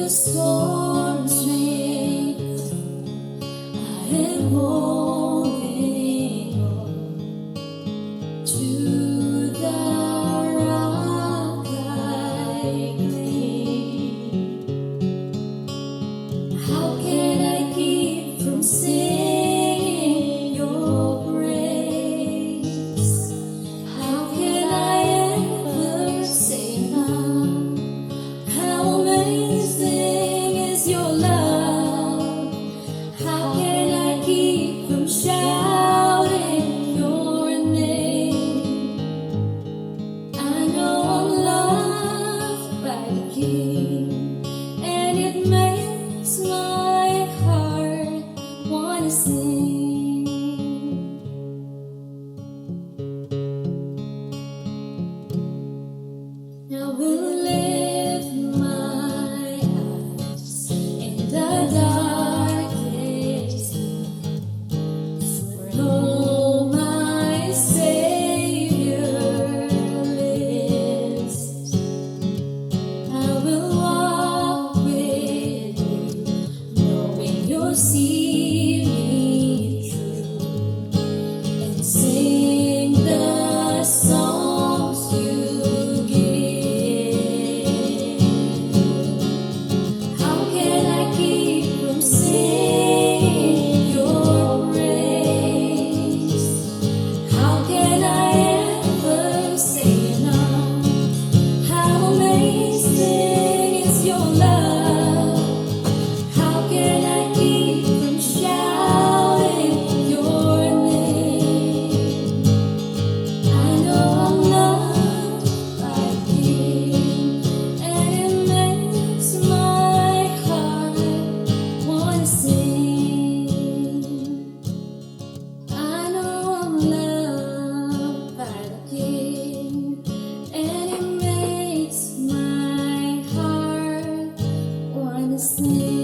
the storms may I am holding on to the rock I cling. How can I keep from singing your praise? How can I ever say enough? How amazing is your love? How can I keep from shouting your name? I know I'm loved by the King, and it makes my heart wanna sing. Now we'll lift my eyes in the darkest where all my Savior lives. I will walk with you, knowing you'll see me through, and sing the songs you give. How can I keep from singing your praise? How can I ever say enough? How amazing is your love? How can I keep from shouting your name? I know I'm loved by the King, and it makes my heart wanna sing. I know I'm loved by the King, and it makes my heart wanna sing.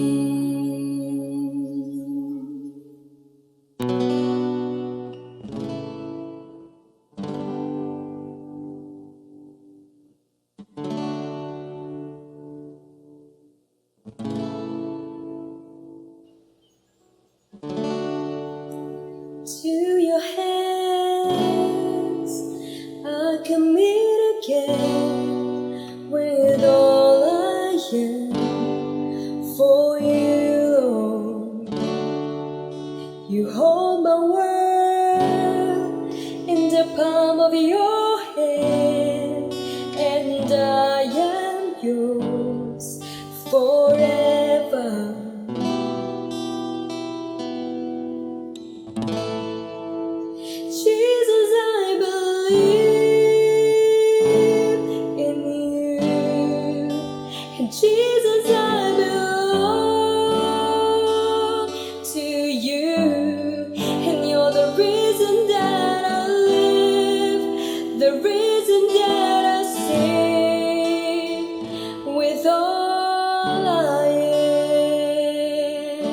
To your hands I commit again, with all I am for you, Lord. You hold my world in the palm of your hand, and I am yours forever. Jesus, I believe in you, and Jesus, I belong to you, and you're the reason that I live, the reason that I sing with all I am.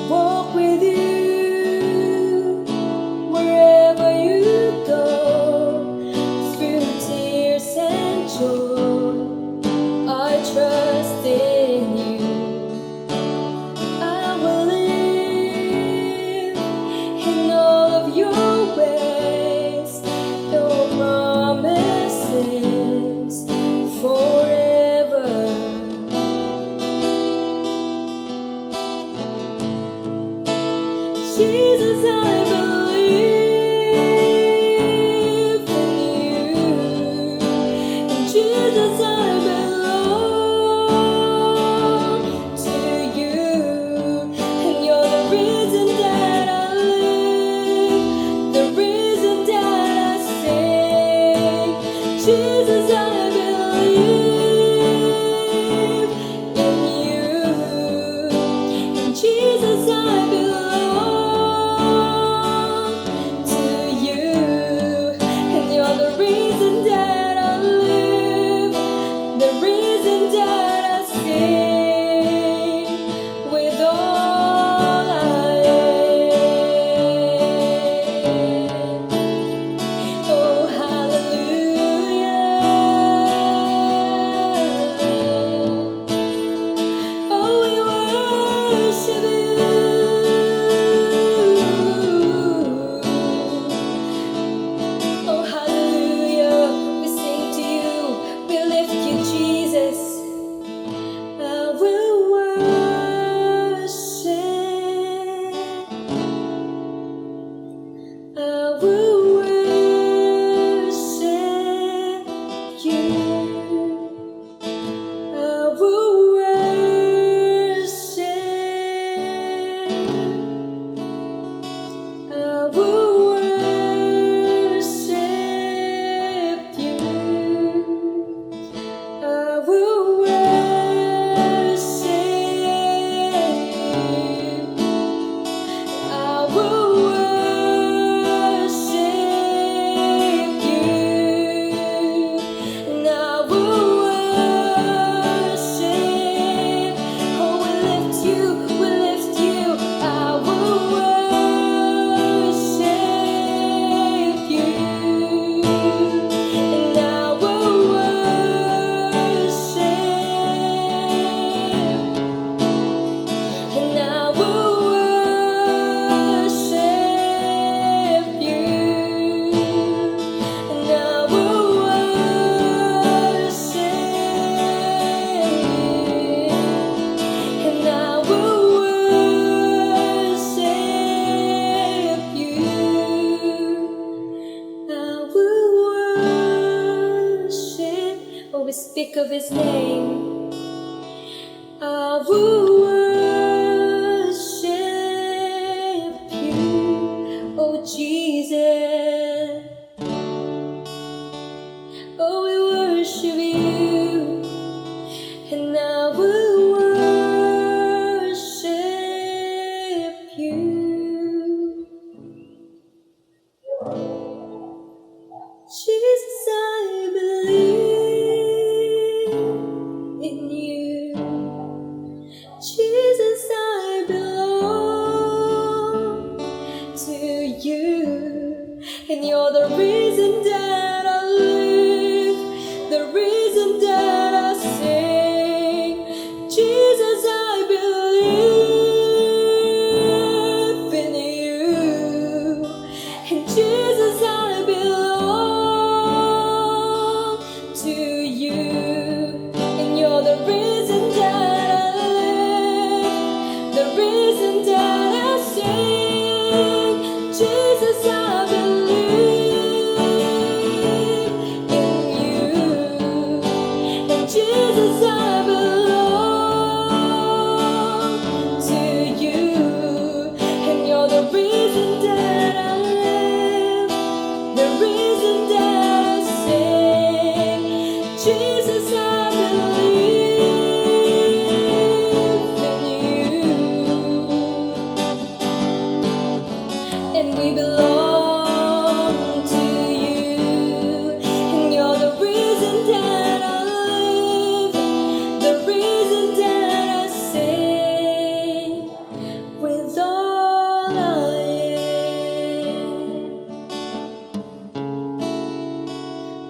Walk with you wherever you go, through tears and joy. I trust in you. I will live in all of your ways, your promises forever. Jesus, I believe in you, and Jesus, I belong to you, and you're the reason that I live, the reason that I sing. Jesus, I believe in you, and Jesus, I belong to you, and you're the reason that I live, the reason that I sing with all I am. Oh, hallelujah. we speak of His name. I will worship You, oh Jesus. Oh, we worship You, and I will worship You. Jesus, I believe in You. Jesus, I belong to You, and You're the reason that I live, the reason that I sing. Jesus, I believe in You, and Jesus, I belong to You, and You're the reason that I live, the reason that I sing. Jesus, I believe in You, and Jesus, I belong to You, and You're the reason that I live, the reason that I sing. Jesus, I believe in You, and we belong to You, and You're the reason that I live, the reason that I sing with all I am,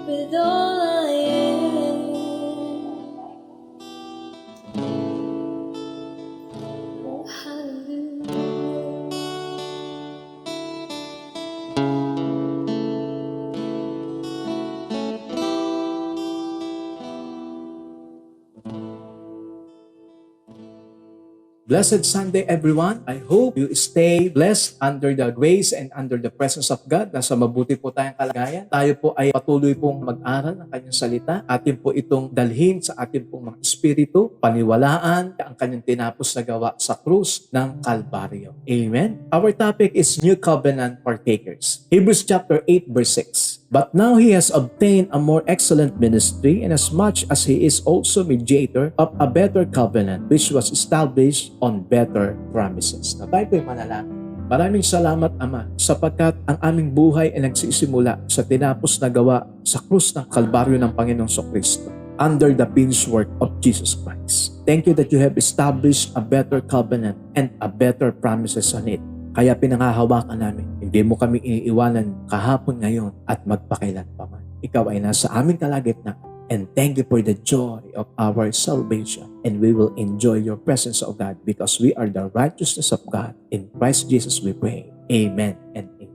with all I am. Oh, hallelujah. Blessed Sunday, everyone. I hope you stay blessed under the grace and under the presence of God. Nasa mabuti po tayong kalagayan. Tayo po ay patuloy pong mag-aral ng kanyang salita. Atin po itong dalhin sa atin pong mga espiritu, paniwalaan ang kanyang tinapos na gawa sa krus ng Kalbaryo. Amen. Our topic is New Covenant Partakers. Hebrews chapter 8 verse 6. But now he has obtained a more excellent ministry, inasmuch as he is also mediator of a better covenant, which was established on better promises. Na tayo po'y manalangin. Maraming salamat, Ama, sapagkat ang aming buhay ay nagsisimula sa tinapos na gawa sa krus ng Kalbaryo ng Panginoong Kristo under the finished work of Jesus Christ. Thank you that you have established a better covenant and a better promises on it. Kaya pinangahawakan namin, hindi mo kami iiwanan kahapon, ngayon, at magpakailan pa man. Ikaw ay nasa aming kalagitnaan. And thank you for the joy of our salvation. And we will enjoy your presence, O God, because we are the righteousness of God. In Christ Jesus we pray. Amen and amen.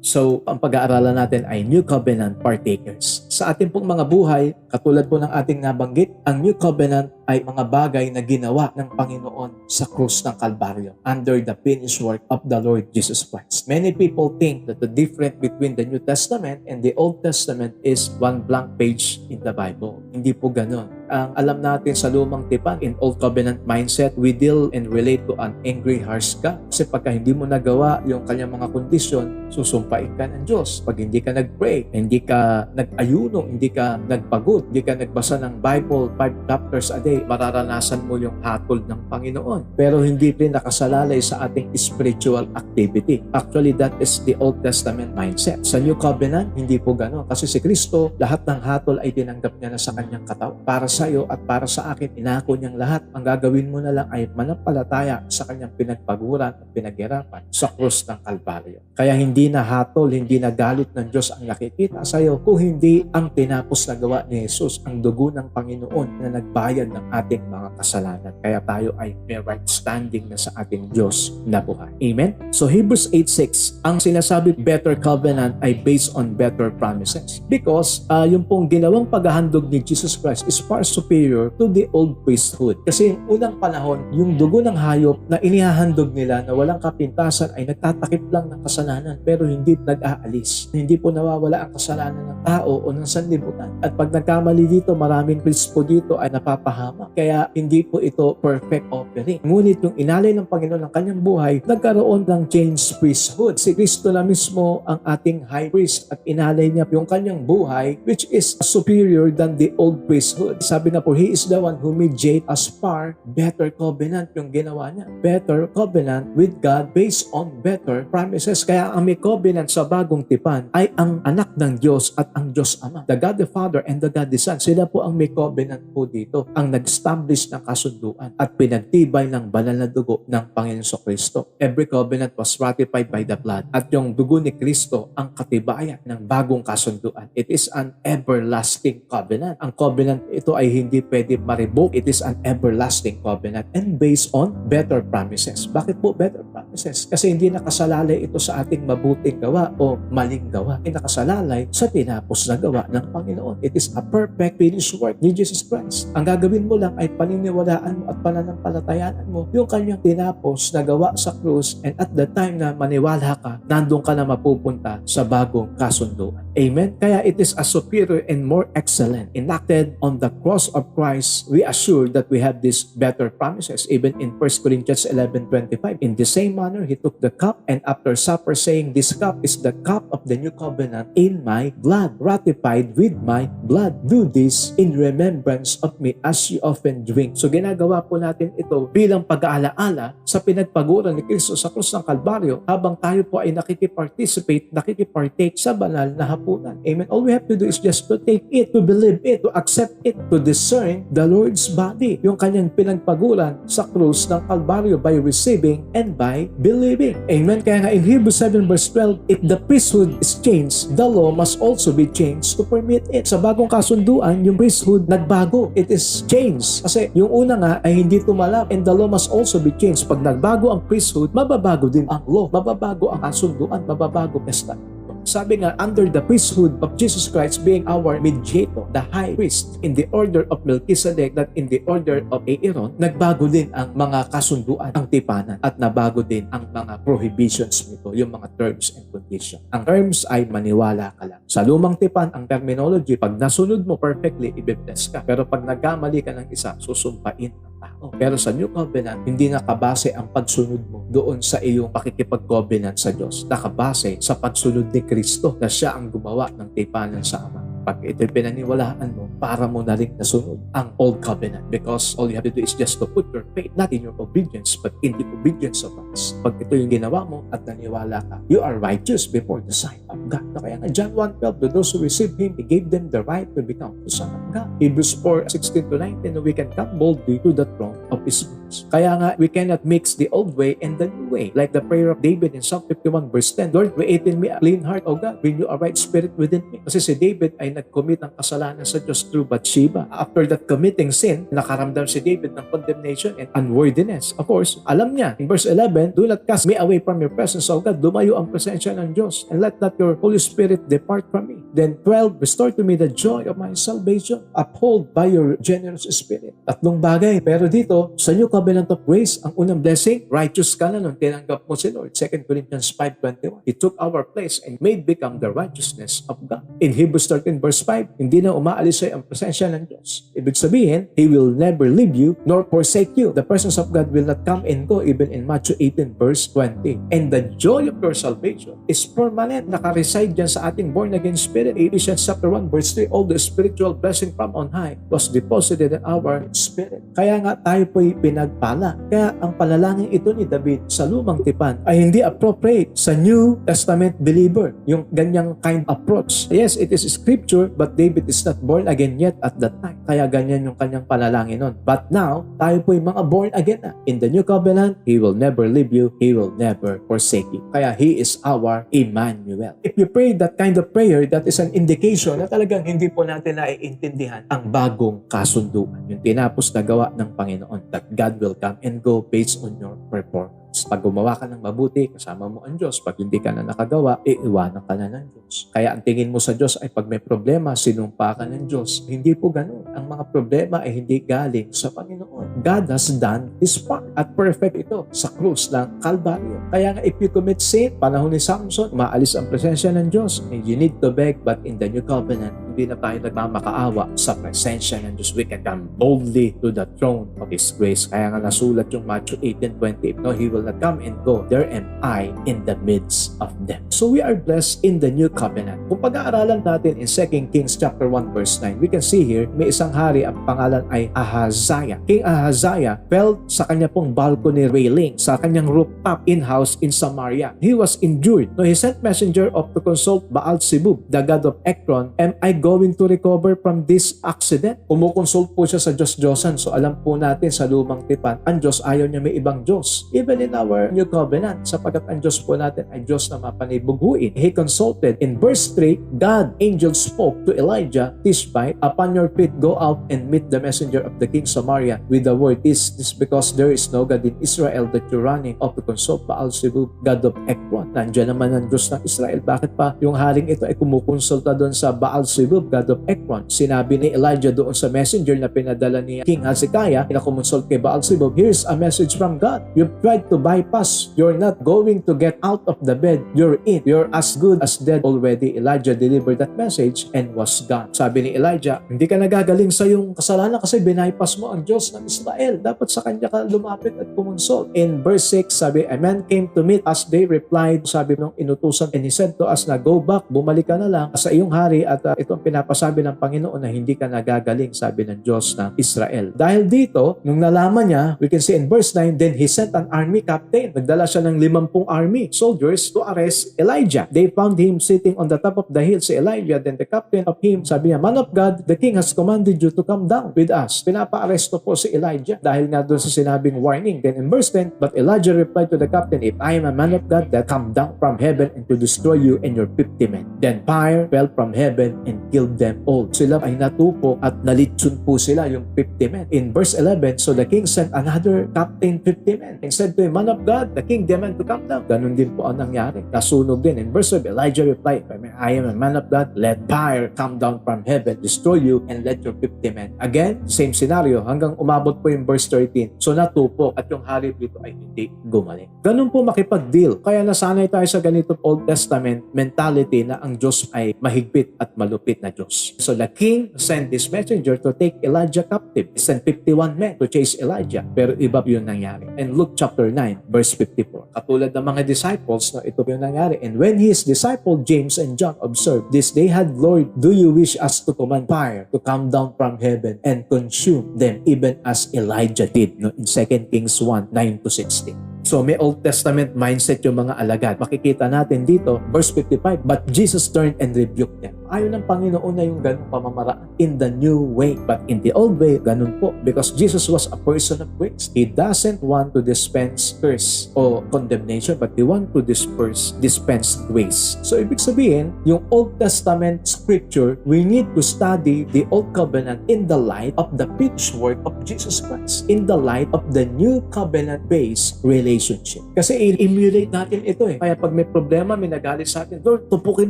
So, ang pag-aaralan natin ay New Covenant Partakers. Sa ating pong mga buhay, katulad po ng ating nabanggit, ang New Covenant ay mga bagay na ginawa ng Panginoon sa krus ng Kalbaryo under the finished work of the Lord Jesus Christ. Many people think that the difference between the New Testament and the Old Testament is one blank page in the Bible. Hindi po ganon. Ang alam natin sa lumang tipan, in Old Covenant mindset, we deal and relate to an angry, harsh God. Kasi pagka hindi mo nagawa yung kanyang mga kondisyon, susumpain ka ng Diyos. Pag hindi ka nag-pray, hindi ka nag-ayuno, hindi ka nagpagod, hindi ka nagbasa ng Bible 5 chapters a day, mararanasan mo yung hatol ng Panginoon. Pero hindi rin nakasalalay sa ating spiritual activity. Actually, that is the Old Testament mindset. Sa New Covenant, hindi po gano'n. Kasi si Kristo, lahat ng hatol ay tinanggap niya na sa kanyang katawan. Para sa iyo at para sa akin, inako niyang lahat. Ang gagawin mo na lang ay manampalataya sa kanyang pinagpaguran at pinaghirapan sa krus ng Kalbaryo. Kaya hindi na hatol, hindi na galit ng Diyos ang nakikita sa iyo, kung hindi ang tinapos na gawa ni Jesus, ang dugo ng Panginoon na nagbayad ng ating mga kasalanan. Kaya tayo ay may right standing na sa ating Diyos na buhay. Amen? So Hebrews 8:6, ang sinasabi better covenant ay based on better promises. Because yung pong ginawang paghahandog ni Jesus Christ is far superior to the old priesthood. Kasi yung unang panahon, yung dugo ng hayop na inihahandog nila na walang kapintasan ay nagtatakip lang ng kasalanan pero hindi nag-aalis. Hindi po nawawala ang kasalanan ng tao o ng sanlibutan. At pag nagkamali dito, maraming priest po dito ay napapahamak. Kaya hindi po ito perfect offering. Ngunit yung inalay ng Panginoon ng kanyang buhay, nagkaroon ng changed priesthood. Si Kristo na mismo ang ating high priest at inalay niya yung kanyang buhay which is superior than the old priesthood. Sabi na po, He is the one who mediates as far better covenant yung ginawa niya. Better covenant with God based on better promises. Kaya ang may covenant sa bagong tipan ay ang anak ng Diyos at ang Diyos Ama. The God the Father and the God the Son. Sila po ang may covenant po dito. Ang nag-establish ng kasunduan at pinagtibay ng banal na dugo ng Panginoon Kristo. Every covenant was ratified by the blood. At yung dugo ni Kristo ang katibayan ng bagong kasunduan. It is an everlasting covenant. Ang covenant ito ay hindi pwede ma-revoke. It is an everlasting covenant and based on better promises. Bakit po better promises? Kasi hindi nakasalalay ito sa ating mabuting gawa o maling gawa. Ay nakasalalay sa tinapos na gawa ng Panginoon. It is a perfect finished work ni Jesus Christ. Ang gagawin mo lang ay paniniwalaan mo at pananampalatayaan mo yung kanyang tinapos na gawa sa krus, and at the time na maniwala ka, nandun ka na mapupunta sa bagong kasunduan. Amen? Kaya it is a superior and more excellent. Enacted on the cross of Christ, we assure that we have these better promises. Even in 1 Corinthians 11:25, in the same manner, He took the cup, and after supper saying, this cup is the cup of the new covenant in my blood, ratified with my blood. Do this in remembrance of me as you often drink. So ginagawa po natin ito bilang pag-aalaala sa pinagpaguran ni Kristo sa krus ng Kalbaryo habang tayo po ay nakikipartake sa banal na hapunan. Amen. All we have to do is just to take it, to believe it, to accept it, to discern the Lord's body. Yung kanyang pinagpaguran sa krus ng Kalbaryo by receiving and by believing. Amen. Kaya nga in Hebrews 7 verse 12, if the priesthood is changed, the law must also be changed to permit it. Sa bagong kasunduan, yung priesthood nagbago. It is changed. Kasi yung una nga ay hindi tumalab, and the law must also be changed. Pag nagbago ang priesthood, mababago din ang law. Mababago ang kasunduan, mababago testament. Sabi nga, under the priesthood of Jesus Christ being our mediator, the high priest, in the order of Melchizedek, not in the order of Aaron, nagbago din ang mga kasunduan, ang tipanan, at nabago din ang mga prohibitions nito, yung mga terms and conditions. Ang terms ay maniwala ka lang. Sa lumang tipan, ang terminology, pag nasunod mo perfectly, i-bless ka. Pero pag nagkamali ka ng isa, susumpain ang tao. Pero sa New Covenant, hindi nakabase ang pagsunod mo doon sa iyong pakikipag-covenant sa Diyos. Nakabase sa pagsunod ni Kristo na siya ang gumawa ng tipanan sa Ama. Pag ito'y pinaniwalaan mo, para mo na rin nasunod ang Old Covenant, because all you have to do is just to put your faith not in your obedience but in the obedience of us. Pag ito yung ginawa mo at naniwala ka, you are righteous before the sight of God. Kaya nga John 1:12, to those who receive Him, He gave them the right to become the Son of God. Hebrews 4:16-19, we can come boldly to the throne of His grace. Kaya nga, we cannot mix the old way and the new way. Like the prayer of David in Psalm 51 verse 10, Lord, create in me a clean heart, O God, renew a right spirit within me. Kasi si David ay nag-commit ng kasalanan sa Diyos through Bathsheba. After that committing sin, nakaramdam si David ng condemnation and unworthiness. Of course, alam niya, in verse 11, do not cast me away from your presence, O God. Lumayo ang presensya ng Diyos, and let not your Holy Spirit depart from me. Then 12, restore to me the joy of my salvation, uphold by your generous spirit. Tatlong bagay. Pero dito, sa New Covenant of Grace, ang unang blessing, righteous ka na nung tinanggap mo si Lord. 2 Corinthians 5:21. He took our place and made become the righteousness of God. In Hebrews 13 verse 5, hindi na umaalis sa'yo ang presensya ng Diyos. Ibig sabihin, He will never leave you nor forsake you. The presence of God will not come and go, even in Matthew 18 verse 20. And the joy of your salvation is permanent. Nakareside dyan sa ating born-again spirit. Ephesians chapter 1 verse 3, all the spiritual blessing from on high was deposited in our spirit. Kaya nga tayo po'y pinagpala. Kaya ang panalangin ito ni David sa lumang tipan ay hindi appropriate sa New Testament believer. Yung ganyang kind of approach. Yes, it is scripture, but David is not born again yet at that time. Kaya ganyan yung kanyang panalangin nun. But now, tayo po'y mga born again na. In the New Covenant, He will never leave you. He will never forsake you. Kaya He is our Emmanuel. If you pray that kind of prayer, that is an indication na talagang hindi po natin naiintindihan ang bagong kasunduan. Yung tinapos na gawa ng Panginoon. That God God will come and go based on your performance. Pag gumawa ka ng mabuti, kasama mo ang Diyos. Pag hindi ka na nakagawa, iiwanan ka na ng Diyos. Kaya ang tingin mo sa Diyos ay pag may problema, sinumpa ka ng Diyos. Hindi po ganun. Ang mga problema ay hindi galing sa Panginoon. God has done His part. At perfect ito sa krus ng Kalbaryo. Kaya nga if you commit sin, panahon ni Samson, maalis ang presensya ng Diyos. And you need to beg, but in the new covenant, hindi na tayo nagmamakaawa sa presensya ng Diyos. We can come boldly to the throne of His grace. Kaya nga nasulat yung Matthew 18:20, no, He will not come and go. There am I in the midst of them. So we are blessed in the new covenant. Kung pag-aaralan natin in 2 Kings chapter 1 verse 9, we can see here, may isang hari, ang pangalan ay Ahaziah. King Ahaziah fell sa kanya pong balcony railing, sa kanyang rooftop in-house in Samaria. He was injured. So he sent messenger of to consult Baal-zebub, the god of Ekron. Am I going to recover from this accident? Kumukonsult po siya sa Diyos-Diyosan. So alam po natin sa lumang tipan, ang Diyos ayaw niya may ibang Diyos. Even in our new covenant, sapagkat ang Diyos po natin ay Diyos na mapanibughuin. He consulted. In verse 3, God, angel spoke to Elijah, Tishbe, upon your feet, go out and meet the messenger of the king Samaria with the word, is this because there is no God in Israel that you're running off to consult Baal-zebub, god of Ekron? Nandiyan naman ang Diyos ng Israel. Bakit pa yung haring ito ay kumukonsulta doon sa Baal-zebub, god of Ekron? Sinabi ni Elijah doon sa messenger na pinadala ni King Hezekiah, pinakumunsult kay Baal-zebub, here's a message from God. You've tried to bypass. You're not going to get out of the bed you're in. You're as good as dead already. Elijah delivered that message and was gone. Sabi ni Elijah, hindi ka nagagaling sa iyong kasalanan kasi binaypas mo ang Diyos ng Israel. Dapat sa kanya ka lumapit at kumonsult. In verse 6, sabi, a man came to meet us. They replied, sabi nung inutusan, and he said to us na, go back, bumalik ka na lang sa iyong hari at ito ang pinapasabi ng Panginoon na hindi ka nagagaling, sabi ng Diyos ng Israel. Dahil dito, nung nalaman niya, we can see in verse 9, then he sent an army captain. Nagdala siya ng 50 army soldiers to arrest Elijah. They found him sitting on the top of the hill, si Elijah. Then the captain of him, sabi niya, man of God, the king has commanded you to come down with us. Pinapa-aresto po si Elijah dahil nga doon sa sinabing warning. Then in verse 10, but Elijah replied to the captain, if I am a man of God, that come down from heaven and to destroy you and your 50 men. Then fire fell from heaven and killed them all. Sila ay natupo at nalitsun po sila yung 50 men. In verse 11, so the king sent another captain 50 men and said to him, man of God, the king demanded to come down. Ganun din po ang nangyari. Nasunog din. In verse 12, Elijah replied, I am a man of God, let fire come down from heaven, destroy you, and let your 50 men. Again, same scenario, hanggang umabot po yung verse 13. So natupo at yung hari dito ay hindi gumaling. Ganun po makipag-deal. Kaya nasanay tayo sa ganito Old Testament mentality na ang Diyos ay mahigpit at malupit na Diyos. So the king sent this messenger to take Elijah captive. He sent 51 men to chase Elijah. Pero iba yung nangyari. In Luke chapter 9, verse 54. Katulad ng mga disciples, no, ito yung nangyari. And when his disciple James and John observed this, they had, Lord, do you wish us to command fire to come down from heaven and consume them even as Elijah did, no, in 2 Kings 1, 9-16. So may Old Testament mindset yung mga alagad. Makikita natin dito, verse 55, but Jesus turned and rebuked them. Ayaw ng Panginoon na yung ganung pamamaraan in the new way. But in the old way, ganun po. Because Jesus was a person of grace. He doesn't want to dispense curse o condemnation, but He wants to dispense grace. So ibig sabihin, yung Old Testament scripture, we need to study the Old Covenant in the light of the finished work of Jesus Christ. In the light of the new covenant-based relationship. Kasi i-emulate natin ito eh. Kaya pag may problema, may nagalit sa atin, Lord, tupukin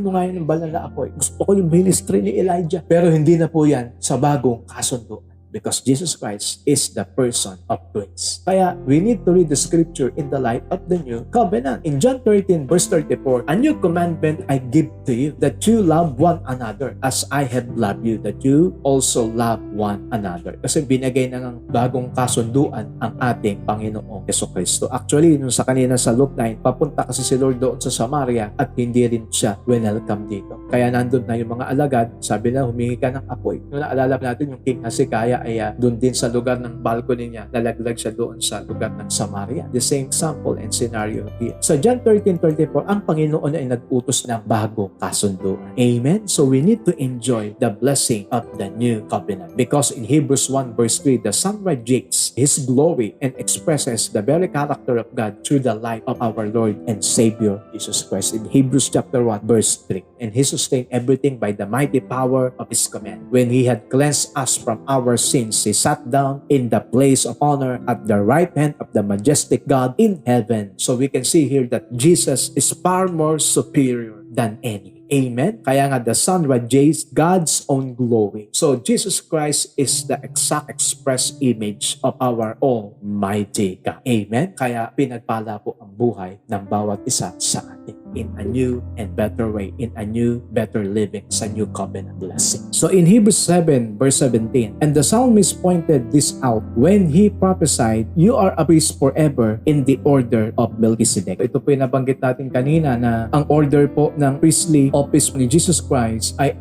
mo nga yun ng banal na apoy. Gusto ko yung ministry ni Elijah. Pero hindi na po yan sa bagong kasunduan. Because Jesus Christ is the person of grace. Kaya we need to read the scripture in the light of the new covenant. In John 13 verse 34, a new commandment I give to you, that you love one another as I have loved you, that you also love one another. Kasi binigay na ng bagong kasunduan ang ating Panginoong Jesucristo. Actually, nung sa kanina sa Luke 9, papunta kasi si Lord doon sa Samaria at hindi rin siya welcome dito. Kaya nandun na yung mga alagad, sabi na humingi ka ng apoy. Nung naalala natin yung King Hezekiah ay doon din sa lugar ng balcony niya, nalaglag siya doon sa lugar ng Samaria. The same example and scenario here. Sa John 13:34, ang Panginoon ay nag-utos ng bagong kasunduan. Amen? So we need to enjoy the blessing of the new covenant. Because in Hebrews 1 verse 3, the Son radiates His glory and expresses the very character of God through the life of our Lord and Savior Jesus Christ. In Hebrews chapter 1 verse 3, and He sustained everything by the mighty power of His command. When He had cleansed us from our sins, He sat down in the place of honor at the right hand of the majestic God in heaven. So we can see here that Jesus is far more superior than any. Amen? Kaya nga the Son radiates God's own glory. So Jesus Christ is the exact express image of our Almighty God. Amen? Kaya pinagpala po ang buhay ng bawat isa sa atin in a new and better way, in a new, better living sa new covenant blessing. So in Hebrews 7 verse 17, and the psalmist pointed this out when he prophesied, you are a priest forever in the order of Melchizedek. Ito po yung nabanggit natin kanina na ang order po ng priestly office ni Jesus Christ ay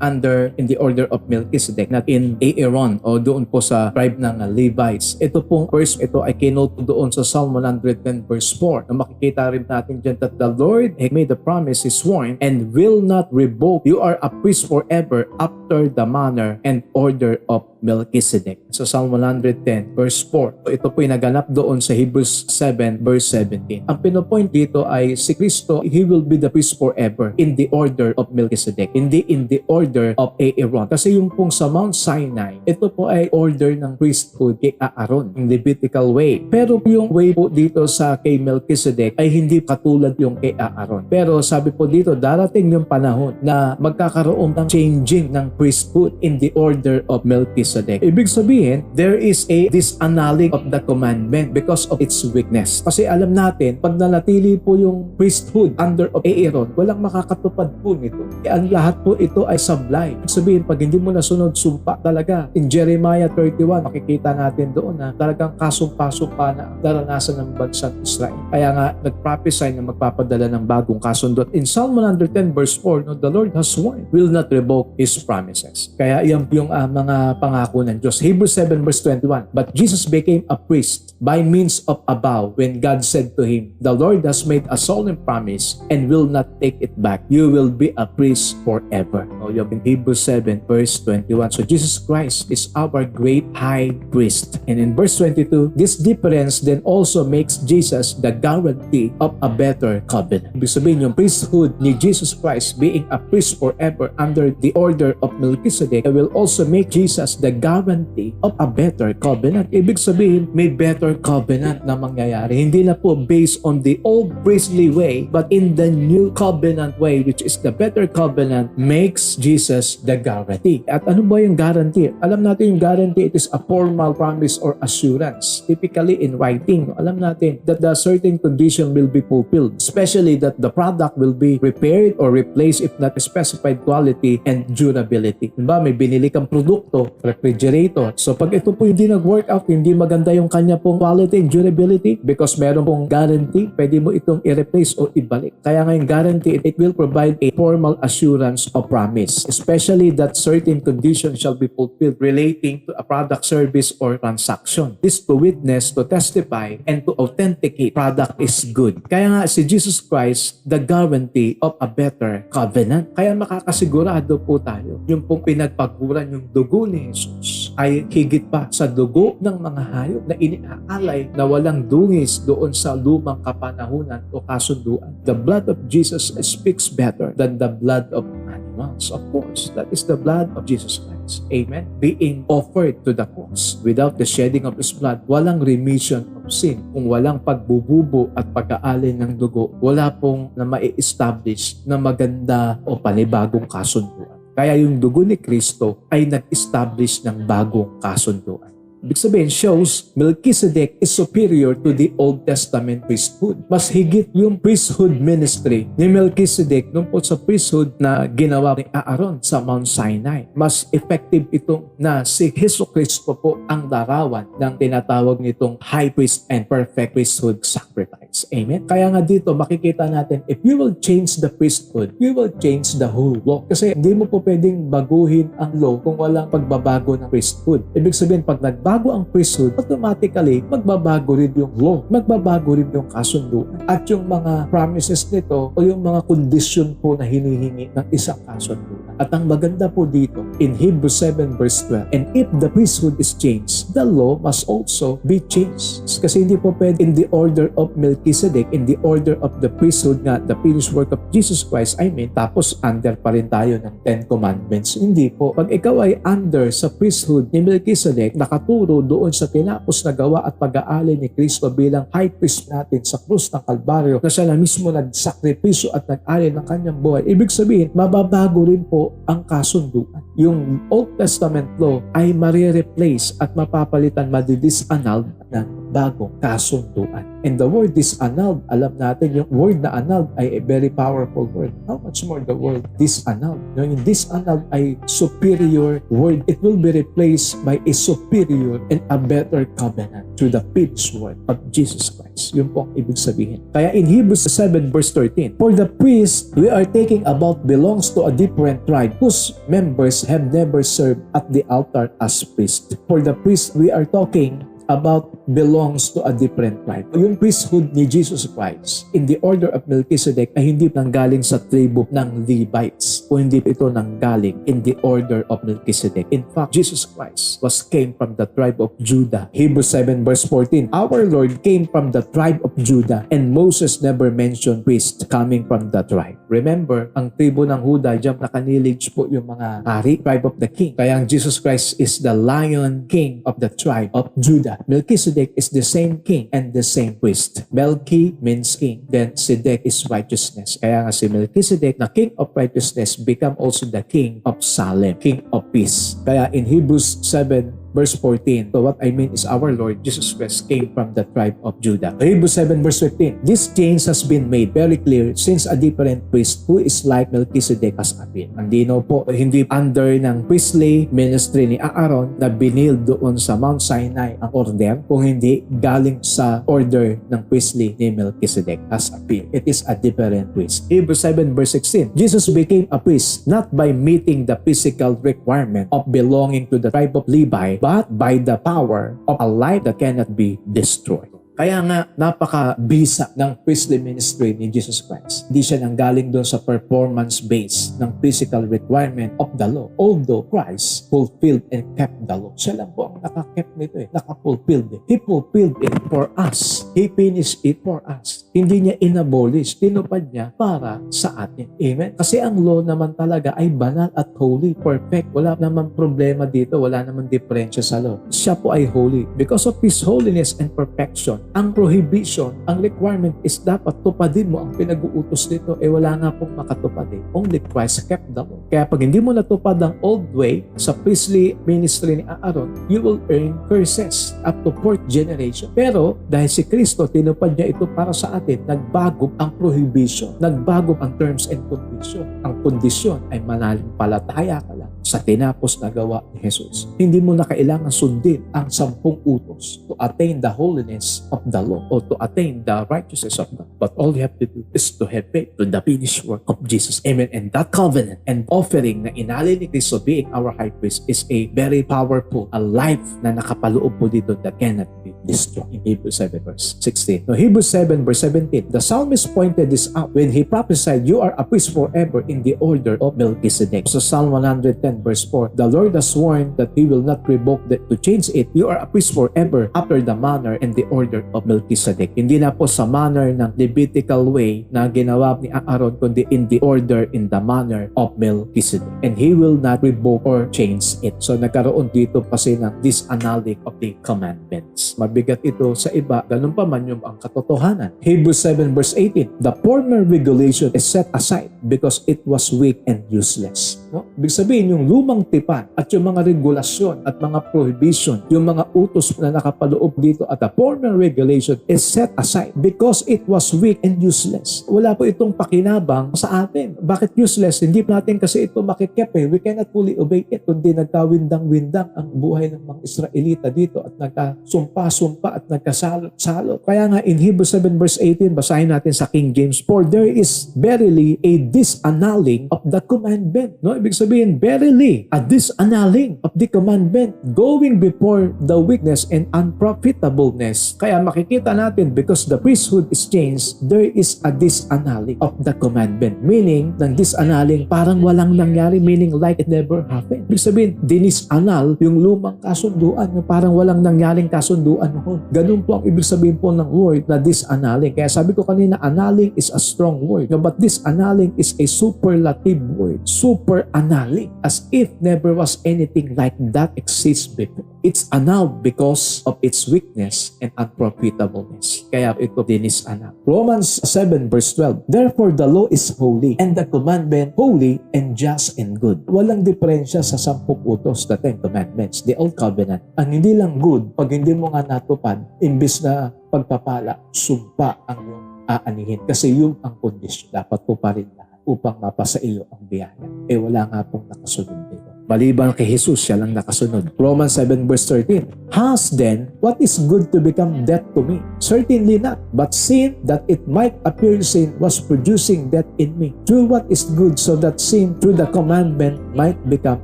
in the order of Melchizedek, not in Aaron o doon po sa tribe ng Levites. Ito pong verse, ito ay kinote doon sa Psalm 110 verse 4 na makikita rin natin dyan that the Lord made the promise He sworn and will not revoke. You are a priest forever after the manner and order of Melchizedek. So Psalm 110 verse 4. So, ito po yung naganap doon sa Hebrews 7 verse 17. Ang pinopoint dito ay si Kristo, He will be the priest forever in the order of Melchizedek, hindi in the order of Aaron. Kasi yung pong sa Mount Sinai, ito po ay order ng priesthood kay Aaron, in Levitical way. Pero yung way po dito sa kay Melchizedek ay hindi katulad yung kay Aaron. Pero sabi po dito, darating yung panahon na magkakaroon ng changing ng priesthood in the order of Melchizedek. Ibig sabihin, there is a disannulling of the commandment because of its weakness. Kasi alam natin, pag nanatili po yung priesthood under of Aaron, walang makakatupad po nito. Ang lahat po ito ay sablay. Ibig sabihin, pag hindi mo nasunod sumpa talaga, in Jeremiah 31, makikita natin doon na talagang kasumpa-sumpa na naranasan ng bansang Israel. Kaya nga, nag-prophesy na magpapadala ng bagong kasundot. In Psalm 110 verse 4, no, the Lord has sworn, will not revoke His promises. Kaya yan yung mga pangako ng Diyos. Hebrews 7 verse 21, but Jesus became a priest by means of a vow when God said to Him, the Lord has made a solemn promise and will not take it back. You will be a priest forever. So, in Hebrews 7 verse 21. So Jesus Christ is our great high priest. And in verse 22, this difference then also makes Jesus the guarantee of a better covenant. Ibig sabihin, yung priesthood ni Jesus Christ being a priest forever under the order of Melchizedek will also make Jesus the guarantee of a better covenant. Ibig sabihin, may better covenant na mangyayari. Hindi na po based on the old priestly way, but in the new covenant way, which is the better covenant, makes Jesus the guarantee. At ano ba yung guarantee? Alam natin yung guarantee, it is a formal promise or assurance. Typically in writing, alam natin that the certain condition will be fulfilled, especially that the product will be repaired or replaced if not specified quality and durability. Diba, may binili kang produkto, refrigerator. So pag ito po hindi nag-work out, hindi maganda yung kanya pong quality and durability, because meron pong guarantee, pwede mo itong i-replace o ibalik. Kaya ngayong guarantee, it will provide a formal assurance of promise, especially that certain conditions shall be fulfilled relating to a product, service, or transaction. This to witness, to testify, and to authenticate product is good. Kaya nga si Jesus Christ, the guarantee of a better covenant. Kaya makakasigurado po tayo, yung pong pinagpaguran yung dugo ni Jesus ay higit pa sa dugo ng mga hayop na iniaalay na walang dungis doon sa lumang kapanahunan o kasunduan. The blood of Jesus speaks better than the blood of animals. Of course, that is the blood of Jesus Christ. Amen? Being offered to the cross. Without the shedding of His blood, walang remission of sin. Kung walang pagbububo at pag-aalin ng dugo, wala pong na mai-establish na maganda o panibagong kasunduan. Kaya yung dugo ni Kristo ay nag-establish ng bagong kasunduan. Ibig sabihin, shows Melchizedek is superior to the Old Testament priesthood. Mas higit yung priesthood ministry ni Melchizedek nung po sa priesthood na ginawa ni Aaron sa Mount Sinai. Mas effective itong na si Jesucristo po ang larawan ng tinatawag nitong high priest and perfect priesthood sacrifice. Amen? Kaya nga dito makikita natin, if you will change the priesthood, you will change the whole law. Kasi hindi mo po pwedeng baguhin ang law kung walang pagbabago ng priesthood. Ibig sabihin, pag bago ang priesthood, automatically, magbabago rin yung law. Magbabago rin yung kasunduan. At yung mga promises nito o yung mga condition po na hinihingi ng isang kasunduan. At ang maganda po dito, in Hebrews 7 verse 12, and if the priesthood is changed, the law must also be changed. Kasi hindi po pwede in the order of Melchizedek, in the order of the priesthood nga, the finished work of Jesus Christ, tapos under pa rin tayo ng Ten Commandments. Hindi po. Pag ikaw ay under sa priesthood ni Melchizedek, nakaturo doon sa tinapos na gawa at pag-aali ni Kristo bilang high priest natin sa krus ng Kalbaryo, na siya na mismo nagsakripisyo at nag-alay ng kanyang buhay. Ibig sabihin, mababago rin po ang kasunduan. Yung Old Testament law ay marireplace at mapapalitan, madidisannulled ng bagong kasunduan. And the word disannulled, alam natin yung word na annulled ay a very powerful word. How much more the word disannulled? Yung disannulled ay superior word. It will be replaced by a superior and a better covenant through the finished work of Jesus Christ. Yun po ang ibig sabihin. Kaya in Hebrews 7 verse 13, for the priest we are taking about belongs to a different tribe whose members have never served at the altar as priest. For the priest we are talking about belongs to a different tribe. Yung priesthood ni Jesus Christ in the order of Melchizedek ay hindi nanggaling sa tribo ng Levites o hindi ito nanggaling in the order of Melchizedek. In fact, Jesus Christ came from the tribe of Judah. Hebrews 7 verse 14, our Lord came from the tribe of Judah and Moses never mentioned priest coming from the tribe. Remember, ang tribo ng Huda, diyan nakanilig po yung mga hari, tribe of the king. Kaya ang Jesus Christ is the lion king of the tribe of Judah. Melchizedek is the same king and the same priest. Melchi means king, then Sedek is righteousness. Kaya nga si Melchizedek na king of righteousness become also the king of Salem, king of peace. Kaya in Hebrews 7 verse 14, so what I mean is our Lord Jesus Christ came from the tribe of Judah. Hebrews 7 verse 15, this change has been made very clear since a different priest who is like Melchizedek has appeared. Hindi po, hindi under ng priestly ministry ni Aaron na binil doon sa Mount Sinai ang order, kung hindi galing sa order ng priestly ni Melchizedek has appeared. It is a different priest. Hebrews 7 verse 16, Jesus became a priest not by meeting the physical requirement of belonging to the tribe of Levi, but by the power of a life that cannot be destroyed. Kaya nga, napaka-bisa ng priestly ministry ni Jesus Christ. Hindi siya nanggaling doon sa performance base ng physical requirement of the law. Although Christ fulfilled and kept the law. Siya lang po ang naka-kept nito naka-fulfilled it. He fulfilled it for us. He finished it for us. Hindi niya inabolish. Tinupad niya para sa atin. Amen? Kasi ang law naman talaga ay banal at holy, perfect. Wala naman problema dito. Wala naman diferensya sa law. Siya po ay holy. Because of His holiness and perfection, ang prohibition, ang requirement is dapat tupadin mo ang pinag-uutos dito. Wala nga pong makatupad Only Christ kept the law. Kaya pag hindi mo natupad ang old way sa priestly ministry ni Aaron, you will earn curses up to 4th generation. Pero dahil si Kristo, tinupad niya ito para sa atin, nagbago ang prohibition, nagbago ang terms and condition. Ang kondisyon ay mananampalataya ka lang sa tinapos na gawa ni Jesus. Hindi mo na kailangan sundin ang 10 utos to attain the holiness of the law or to attain the righteousness of God. But all you have to do is to have faith to the finished work of Jesus. Amen. And that covenant and offering na inalay ni Kristo being our high priest is a very powerful, a life na nakapaloob po dito that cannot be destroyed. In Hebrews 7 verse 16. Now, Hebrews 7 verse 17, the psalmist pointed this out when he prophesied, you are a priest forever in the order of Melchizedek. So Psalm 110 verse 4, the Lord has sworn that He will not revoke that to change it. You are a priest forever after the manner and the order of Melchizedek. Hindi na po sa manner ng Levitical way na ginawa ni Aaron, kundi in the order, in the manner of Melchizedek. And He will not revoke or change it. So nagkaroon dito kasi ng disannulling of the commandments. Mabigat ito sa iba, ganun pa man yung ang katotohanan. Hebrews 7 verse 18, the former regulation is set aside because it was weak and useless. No? Ibig sabihin, yung lumang tipan at yung mga regulasyon at mga prohibition, yung mga utos na nakapaloob dito at the former regulation is set aside because it was weak and useless. Wala po itong pakinabang sa atin. Bakit useless? Hindi natin kasi ito makikep We cannot fully obey it. Kundi nagkawindang-windang ang buhay ng mga Israelita dito at nagkasumpa-sumpa at nagkasalo-salo. Kaya nga in Hebrews 7 verse 18, basahin natin sa King James, for there is verily a disannulling of the commandment. No? ibig sabihin, verily, a disannulling of the commandment, going before the weakness and unprofitableness. Kaya makikita natin, because the priesthood is changed, there is a disannulling of the commandment. Meaning, ng disannulling, parang walang nangyari, meaning like it never happened. Ibig sabihin, dinisannul yung lumang kasunduan, yung parang walang nangyaring kasunduan noon. Ganun po ang ibig sabihin po ng word na disannulling. Kaya sabi ko kanina, annulling is a strong word. No, but disannulling is a superlative word. Super annulling. As if never was anything like that exists before. It's annulled because of its weakness and unprofitableness. Kaya ito dinisannul. Romans 7 verse 12. Therefore the law is holy and the commandment holy and just and good. Walang diferensya sa 10 utos, the 10 commandments, the old covenant. Ang hindi lang good, pag hindi mo nga natupad, imbis na pagpapala, sumpa ang iyong aanihin. Kasi yun ang kondisyon. Dapat tuparin lahat upang mapasa iyo ang biyaya. Wala nga pong nakasunod dito. Maliban kay Jesus, siya lang nakasunod. Romans 7 verse 13. Has then, what is good to become death to me? Certainly not. But sin, that it might appear sin, was producing death in me. Do what is good, so that sin, through the commandment, might become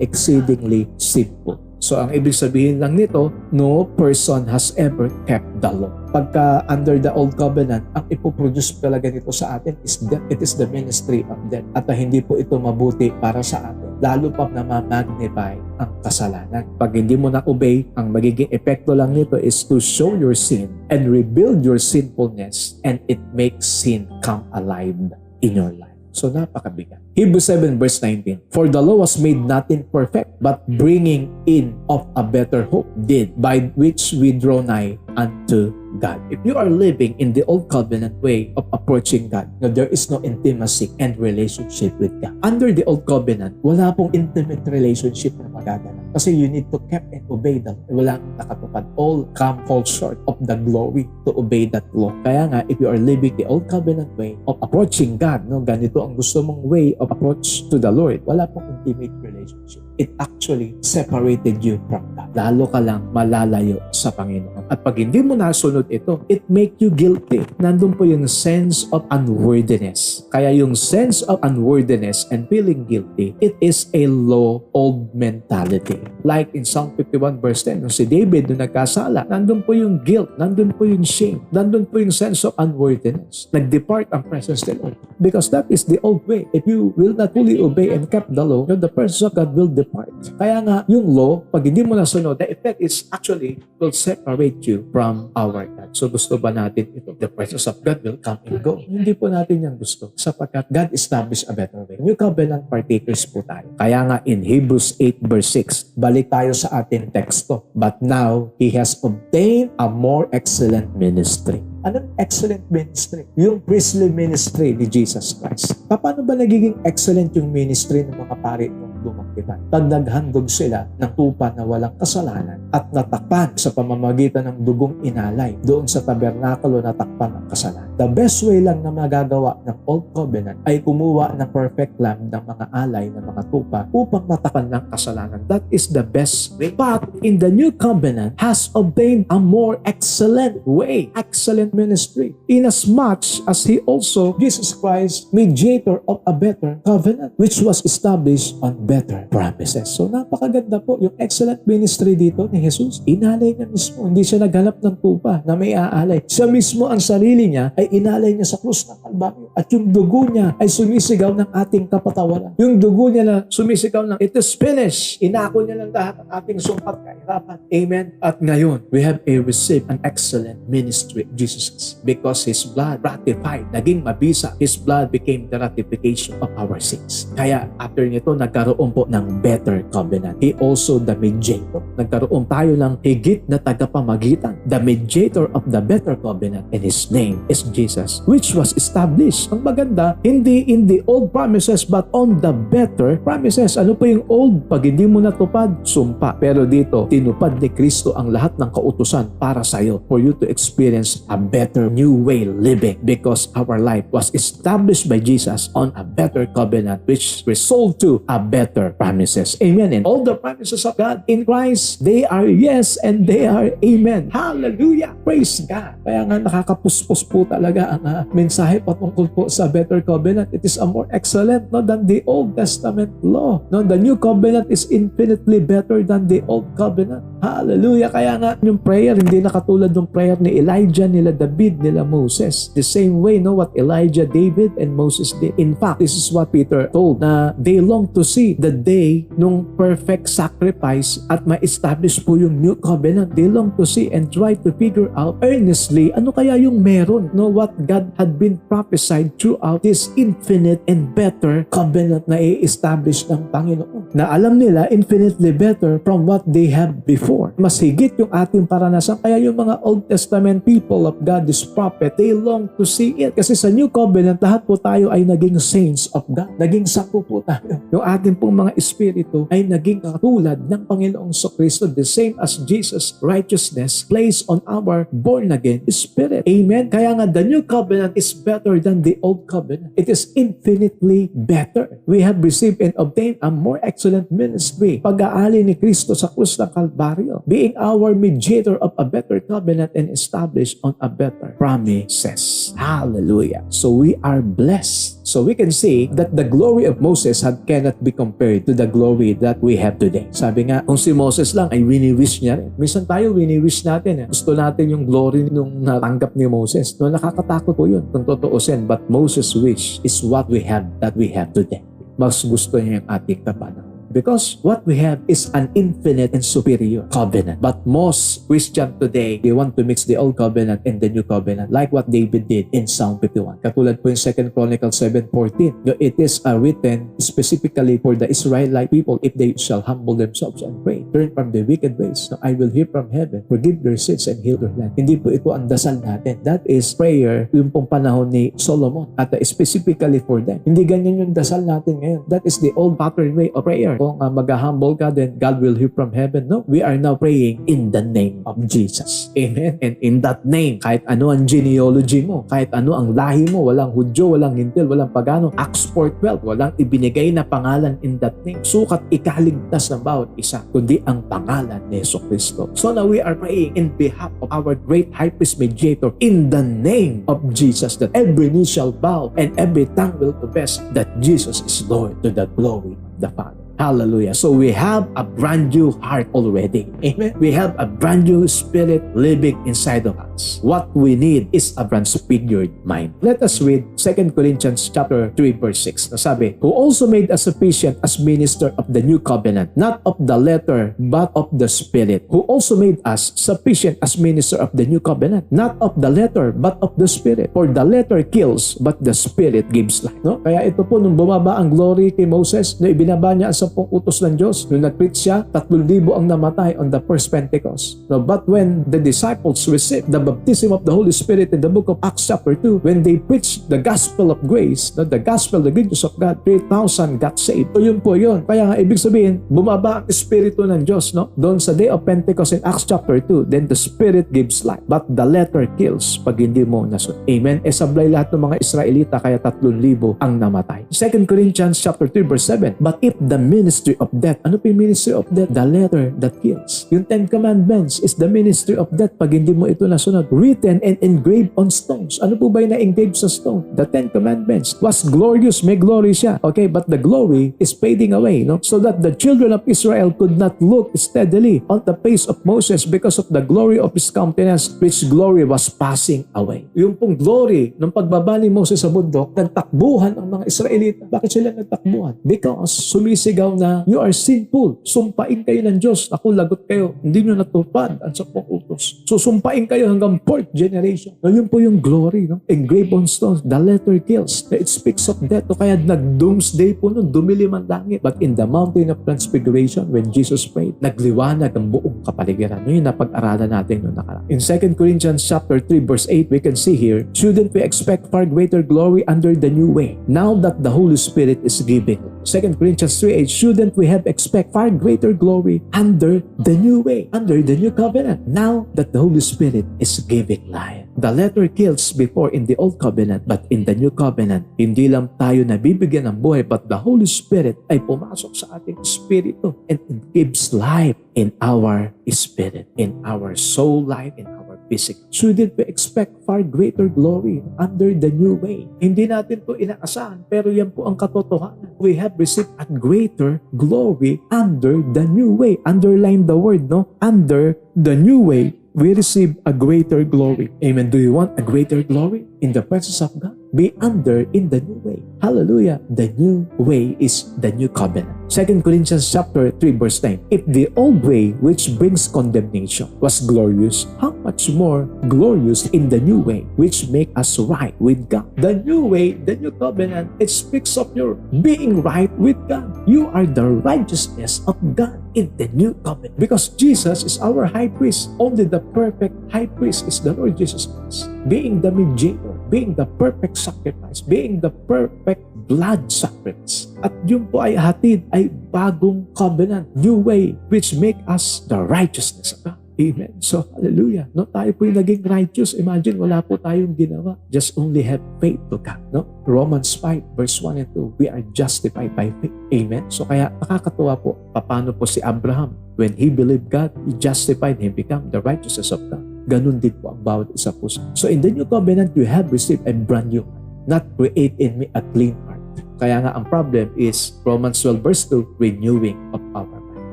exceedingly sinful. So, ang ibig sabihin lang nito, no person has ever kept the law. Pagka under the old covenant, ang ipoproduce talaga nito sa atin is death. It is the ministry of death. At hindi po ito mabuti para sa atin. Lalo pa na ma-magnify ang kasalanan. Pag hindi mo na-obey, ang magiging epekto lang nito is to show your sin and rebuild your sinfulness, and it makes sin come alive in your life. So napakabigat. Hebrews 7 verse 19. For the law was made not imperfect, but bringing in of a better hope did, by which we draw nigh unto God. If you are living in the old covenant way of approaching God, there is no intimacy and relationship with God. Under the old covenant, wala pong intimate relationship na magaganap. Kasi you need to keep and obey them. Walang nakatupad. All come fall short of the glory to obey that law. Kaya nga, if you are living the old covenant way of approaching God, ganito ang gusto mong way of approach to the Lord, wala pong intimate relationship. It actually separated you from God. Lalo ka lang malalayo sa Panginoon. At pag hindi mo nasunod ito, it make you guilty. Nandun po yung sense of unworthiness. Kaya yung sense of unworthiness and feeling guilty, it is a low old mentality. Like in Psalm 51 verse 10, nung si David nung nagkasala, nandun po yung guilt, nandun po yung shame, nandun po yung sense of unworthiness. Nag-depart ang presence of God. Because that is the old way. If you will not fully obey and keep the law, the presence of God will depart. Kaya nga, yung law, pag hindi mo nasunod, the effect is actually will separate you from our God. So gusto ba natin ito? The presence of God will come and go. Hindi po natin yan gusto. Sapagkat God established a better way. New covenant partakers po tayo. Kaya nga in Hebrews 8 verse 6, balik tayo sa ating teksto. But now, He has obtained a more excellent ministry. Anong excellent ministry? Yung priestly ministry ni Jesus Christ. Paano ba nagiging excellent yung ministry ng mga pari ng lumang tipan? Pag naghandog sila ng tupa na walang kasalanan at natakpan sa pamamagitan ng dugong inalay doon sa tabernakulo, natakpan ang kasalanan. The best way lang na magagawa ng Old Covenant ay kumuha ng perfect lamb ng mga alay ng mga tupa upang matakpan ng kasalanan. That is the best way. But in the New Covenant has obtained a more excellent way. Excellent ministry. Inasmuch as He also, Jesus Christ, mediator of a better covenant, which was established on better promises. So napakaganda po yung excellent ministry dito ni Jesus. Inalay niya mismo. Hindi siya naghanap ng tupa na may aalay. Siya mismo ang sarili niya ay inalay niya sa krus ng Kalbaryo. At yung dugo niya ay sumisigaw ng ating kapatawaran. Yung dugo niya na sumisigaw ng it is finished. Inako niya ng lahat ang ating sumpat kahirapan. Amen. At ngayon, we have received an excellent ministry of Jesus because His blood ratified, naging mabisa. His blood became the ratification of our sins. Kaya after nito, nagkaroon po ng better covenant. He also the mediator. Nagkaroon tayo ng higit na tagapamagitan. The mediator of the better covenant, and His name is Jesus, which was established. Ang maganda, hindi in the old promises but on the better promises. Ano po yung old? Pag hindi mo natupad, sumpa. Pero dito, tinupad ni Kristo ang lahat ng kautusan para sa'yo for you to experience a better new way living because our life was established by Jesus on a better covenant which resolved to a better promises. Amen. And all the promises of God in Christ, they are yes and they are amen. Hallelujah. Praise God. Kaya nga nakakapuspos po talaga talaga ang mensahe patungkol po sa better covenant. It is a more excellent than the Old Testament law. No, the new covenant is infinitely better than the old covenant. Hallelujah. Kaya nga yung prayer hindi na katulad ng prayer ni Elijah, nila David, nila Moses. The same way, no, what Elijah, David, and Moses did. In fact, this is what Peter told, na they long to see the day nung perfect sacrifice at ma-establish po yung new covenant. They long to see and try to figure out earnestly ano kaya yung meron, no, what God had been prophesied throughout this infinite and better covenant na i-establish ng Panginoon. Na alam nila infinitely better from what they have before. Mas higit yung ating paranasan. Kaya yung mga Old Testament people of God, this prophet, they long to see it. Kasi sa new covenant, lahat po tayo ay naging saints of God. Naging sakop po tayo. Yung ating pong mga espiritu ay naging katulad ng Panginoong Kristo, the same as Jesus' righteousness placed on our born-again spirit. Amen? Kaya nga, the new covenant is better than the old covenant. It is infinitely better. We have received and obtained a more excellent ministry. Pag-aali ni Kristo sa krus ng Kalbaryo, being our mediator of a better covenant and established on a better promises. Hallelujah. So we are blessed. So we can see that the glory of Moses cannot be compared to the glory that we have today. Sabi nga, kung si Moses lang ay wini-wish niya rin. Minsan tayo wini-wish natin. Gusto natin yung glory nung natanggap ni Moses. No, nakakatakot po yun kung totoosin. But Moses' wish is what we have that we have today. Mas gusto niya yung ating kapanahon. Because what we have is an infinite and superior covenant. But most Christians today, they want to mix the old covenant and the new covenant, like what David did in Psalm 51. Katulad po yung 2 Chronicles 7:14. It is written specifically for the Israelite people, if they shall humble themselves and pray, turn from the wicked ways, so I will hear from heaven, forgive their sins and heal their land. Hindi po ito ang dasal natin. That is prayer yung pong panahon ni Solomon at specifically for them. Hindi ganyan yung dasal natin ngayon. That is the old pattern way of prayer. Kung mag-humble ka, then God will hear from heaven. No, we are now praying in the name of Jesus. Amen? And in that name, kahit ano ang genealogy mo, kahit ano ang lahi mo, walang Hudyo, walang Hintil, walang Pagano, Acts 4:12, walang ibinigay na pangalan in that name. Sukat ikaligtas ng bawat isa, kundi ang pangalan ni Jesucristo. So now we are praying in behalf of our great high priest mediator in the name of Jesus, that every knee shall bow and every tongue will confess that Jesus is Lord, to the glory of the Father. Hallelujah. So we have a brand new heart already. Amen. We have a brand new spirit living inside of us. What we need is a transfigured mind. Let us read 2 Corinthians chapter 3 verse 6. Nasabi, who also made us sufficient as minister of the new covenant, not of the letter, but of the spirit. Who also made us sufficient as minister of the new covenant, not of the letter, but of the spirit. For the letter kills, but the spirit gives life. No? Kaya ito po, nung bumaba ang glory kay Moses, na ibinaba niya sa pong utos ng Diyos. Nung nag-preach siya, 3,000 ang namatay on the first Pentecost. No, but when the disciples received the baptism of the Holy Spirit in the book of Acts chapter 2, when they preached the gospel of grace, no, the gospel, the good news of God, 3,000 got saved. So yun po yun. Kaya nga, ibig sabihin, bumaba ang Espiritu ng Diyos, no? Doon sa day of Pentecost in Acts chapter 2, then the Spirit gives life, but the letter kills pag hindi mo nasunod. Amen? E sablay lahat ng mga Israelita, kaya 3,000 ang namatay. 2 Corinthians chapter 3 verse 7, but if the ministry of death. Ano po yung ministry of death? The letter that kills. Yung 10 Commandments is the ministry of death pag hindi mo ito nasunod. Written and engraved on stones. Ano po ba yung na-engrave sa stone? The 10 Commandments. Was glorious, may glory siya. Okay, but the glory is fading away, no? So that the children of Israel could not look steadily on the face of Moses because of the glory of his countenance, which glory was passing away. Yung pong glory ng pagbaba ni Moses sa bundok, nagtakbuhan ang mga Israelita. Bakit sila nagtakbuhan? Because sumisigaw na you are sinful. Sumpain kayo ng Diyos. Ako, lagot kayo. Hindi nyo natupad ang 10 utos. So, sumpain kayo hanggang 4th generation. No, yun po yung glory. No? Engraved on stones. The letter kills. It speaks of death. So, kaya nag-doomsday po nun. Dumilim ang langit. But in the mountain of transfiguration, when Jesus prayed, nagliwanag ang buong kapaligiran. No, yun napag-aralan natin noong nakaraan. In 2 Corinthians chapter 3 verse 8, we can see here, shouldn't we expect far greater glory under the new way, now that the Holy Spirit is given? 2 Corinthians 3:8, shouldn't we have expect far greater glory under the new way, under the new covenant, now that the Holy Spirit is giving life? The letter kills before in the old covenant, but in the new covenant, hindi lang tayo nabibigyan ng buhay, but the Holy Spirit ay pumasok sa ating espiritu and it gives life in our spirit, in our soul life, in our physical. Shouldn't we expect far greater glory under the new way? Hindi natin to inaasahan, pero yan po ang katotohanan. We have received a greater glory under the new way. Underline the word, no? Under the new way, we receive a greater glory. Amen. Do you want a greater glory in the presence of God? Be under in the new way. Hallelujah. The new way is the new covenant. 2 Corinthians chapter 3 verse 9. If the old way which brings condemnation was glorious, how much more glorious in the new way which make us right with God? The new way, the new covenant, it speaks of your being right with God. You are the righteousness of God in the new covenant. Because Jesus is our high priest. Only the perfect high priest is the Lord Jesus Christ. Being the mediator, being the perfect sacrifice, being the perfect blood sacrifice. At yun po ay hatid ay bagong covenant, new way, which make us the righteousness of God. Amen. So, hallelujah. No, tayo po yung naging righteous. Imagine, wala po tayong ginawa. Just only have faith to God. No? Romans 5 verse 1 and 2, we are justified by faith. Amen. So, kaya nakakatuwa po, paano po si Abraham, when he believed God, he justified him, become the righteousness of God. Ganun din po ang bawat isa po. So, in the new covenant, you have received a brand new heart. Not create in me a clean heart. Kaya nga ang problem is Romans 12 verse 2, renewing of our mind.